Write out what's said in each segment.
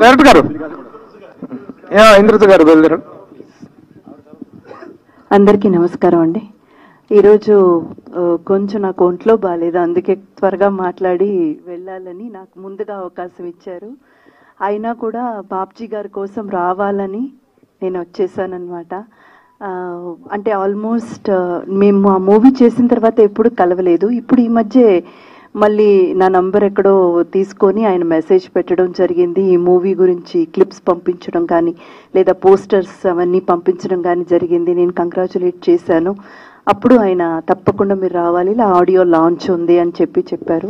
Director గారు, ఇంద్రజ గారు బయలుదేరు. అందరికీ నమస్కారం అండి. ఈరోజు కొంచెం నాకు ఒంట్లో బాగాలేదు, అందుకే త్వరగా మాట్లాడి వెళ్ళాలని నాకు ముందుగా అవకాశం ఇచ్చారు. అయినా కూడా బాబ్జీ గారి కోసం రావాలని నేను వచ్చేసానమాట. అంటే ఆల్మోస్ట్ మేము ఆ మూవీ చేసిన తర్వాత ఎప్పుడు కలవలేదు. ఇప్పుడు ఈ మధ్య మళ్ళీ నా నంబర్ ఎక్కడో తీసుకొని ఆయన మెసేజ్ పెట్టడం జరిగింది. ఈ మూవీ గురించి క్లిప్స్ పంపించడం కానీ లేదా పోస్టర్స్ అవన్నీ పంపించడం కానీ జరిగింది. నేను కంగ్రాచులేట్ చేశాను. అప్పుడు ఆయన తప్పకుండా మీరు రావాలి, ఇలా ఆడియో లాంచ్ ఉంది అని చెప్పారు.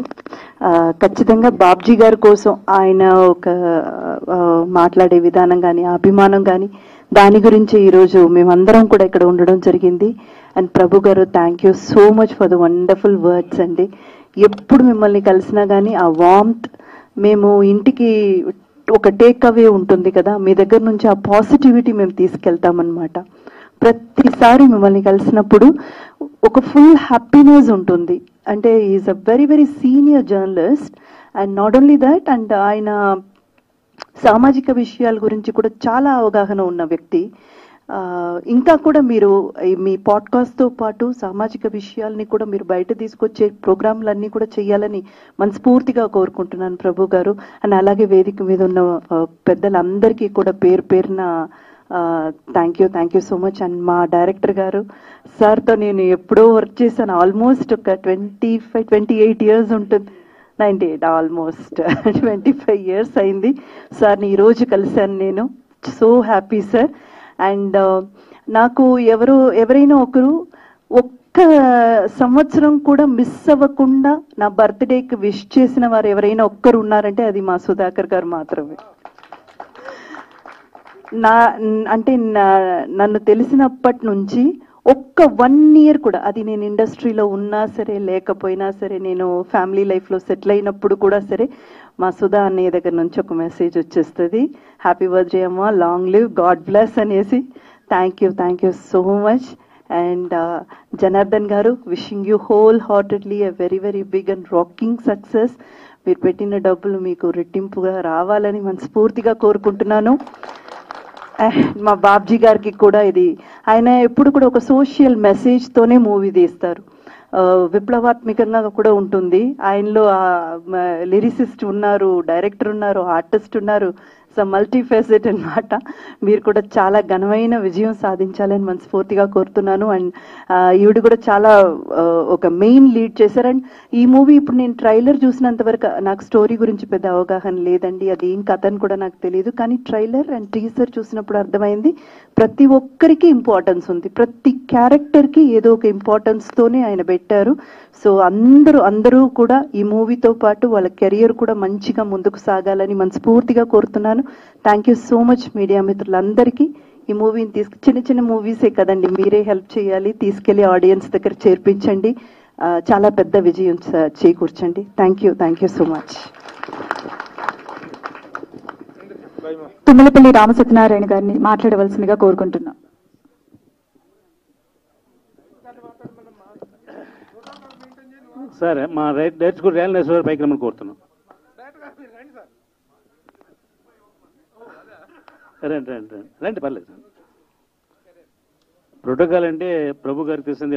ఖచ్చితంగా బాబ్జీ గారి కోసం ఆయన ఒక మాట్లాడే విధానం కానీ అభిమానం కానీ దాని గురించి ఈరోజు మేమందరం కూడా ఇక్కడ ఉండడం జరిగింది. అండ్ ప్రభు గారు, thank you so much for the wonderful words అండి. ఎప్పుడు మిమ్మల్ని కలిసినా కానీ ఆ వార్మ్త్, మేము ఇంటికి ఒక టేక్ అవే ఉంటుంది కదా, మీ దగ్గర నుంచి ఆ పాజిటివిటీ మేము తీసుకెళ్తామన్నమాట. ప్రతిసారి మిమ్మల్ని కలిసినప్పుడు ఒక ఫుల్ హ్యాపీనెస్ ఉంటుంది. అంటే is a very very senior journalist and not only that, and ఆయన సామాజిక విషయాల గురించి కూడా చాలా అవగాహన ఉన్న వ్యక్తి. ఇంకా కూడా మీరు మీ పాడ్కాస్ట్తో పాటు సామాజిక విషయాల్ని కూడా మీరు బయట తీసుకొచ్చే ప్రోగ్రాంలన్నీ కూడా చేయాలని మనస్ఫూర్తిగా కోరుకుంటున్నాను ప్రభు గారు. అండ్ అలాగే వేదిక మీద ఉన్న పెద్దలందరికీ కూడా పేరు పేరున thank you so much. And మా డైరెక్టర్ గారు సార్తో నేను ఎప్పుడో వర్క్ చేశాను, ఆల్మోస్ట్ ఒక 28 years ఉంటుంది. 98 ఆల్మోస్ట్ 25 years అయింది. సార్ని ఈరోజు కలిశాను నేను. So happy sir. అండ్ నాకు ఎవరైనా ఒకరు ఒక్క సంవత్సరం కూడా మిస్ అవ్వకుండా నా బర్త్డేకి విష్ చేసిన వారు ఎవరైనా ఒక్కరు ఉన్నారంటే అది మా సుధాకర్ గారు మాత్రమే. నన్ను తెలిసినప్పటి నుంచి ఒక్క 1 year కూడా, అది నేను ఇండస్ట్రీలో ఉన్నా సరే లేకపోయినా సరే, నేను ఫ్యామిలీ లైఫ్లో సెటిల్ అయినప్పుడు కూడా సరే, మా సుధా అన్నయ్య దగ్గర నుంచి ఒక మెసేజ్ వచ్చేస్తుంది, హ్యాపీ బర్త్డే అమ్మా, లాంగ్ లివ్, గాడ్ బ్లెస్ అనేసి. Thank you so much. And Janardhan garu, wishing you whole heartedly a very very big and rocking success. మీరు పెట్టిన డబ్బులు మీకు రెట్టింపుగా రావాలని మనస్ఫూర్తిగా కోరుకుంటున్నాను. మా బాబ్జీ గారికి కూడా ఇది, ఆయన ఎప్పుడు కూడా ఒక సోషల్ మెసేజ్తోనే మూవీ తీస్తారు. విప్లవాత్మకంగా కూడా ఉంటుంది. ఆయనలో లిరిసిస్ట్ ఉన్నారు, డైరెక్టర్ ఉన్నారు, ఆర్టిస్ట్ ఉన్నారు, మల్టీ ఫెసెట్ అన్నమాట. మీరు కూడా చాలా ఘనమైన విజయం సాధించాలని మనస్ఫూర్తిగా కోరుతున్నాను. అండ్ ఈవిడ కూడా చాలా ఒక మెయిన్ లీడ్ చేశారు. అండ్ ఈ మూవీ ఇప్పుడు నేను ట్రైలర్ చూసినంత వరకు నాకు స్టోరీ గురించి పెద్ద అవగాహన లేదండి, అది ఏం కథ అని కూడా నాకు తెలియదు. కానీ ట్రైలర్ అండ్ టీజర్ చూసినప్పుడు అర్థమైంది ప్రతి ఒక్కరికి ఇంపార్టెన్స్ ఉంది, ప్రతి క్యారెక్టర్కి ఏదో ఒక ఇంపార్టెన్స్తోనే ఆయన పెట్టారు. సో అందరూ కూడా ఈ మూవీతో పాటు వాళ్ళ కెరియర్ కూడా మంచిగా ముందుకు సాగాలని మనస్ఫూర్తిగా కోరుతున్నాను. Thank you so much media మిత్రులందరికీ. ఈ మూవీని చిన్న మూవీసే కదండి, మీరే హెల్ప్ చేయాలి, తీసుకెళ్లి ఆడియన్స్ దగ్గర చేర్పించండి, చాలా పెద్ద విజయం చేకూర్చండి. Thank you so much. Tummalapalli Ramasatyanarayana గారిని మాట్లాడవలసిందిగా కోరుకుంటున్నాం. సార్, మా డైరెక్టర్ కూడా రేలనేశ్వర పైకి రమ్మని కోరుతున్నాం. రండి పర్లేదు సార్. ప్రోటోకాల్ అంటే ప్రభు గారికి తెలిసింది.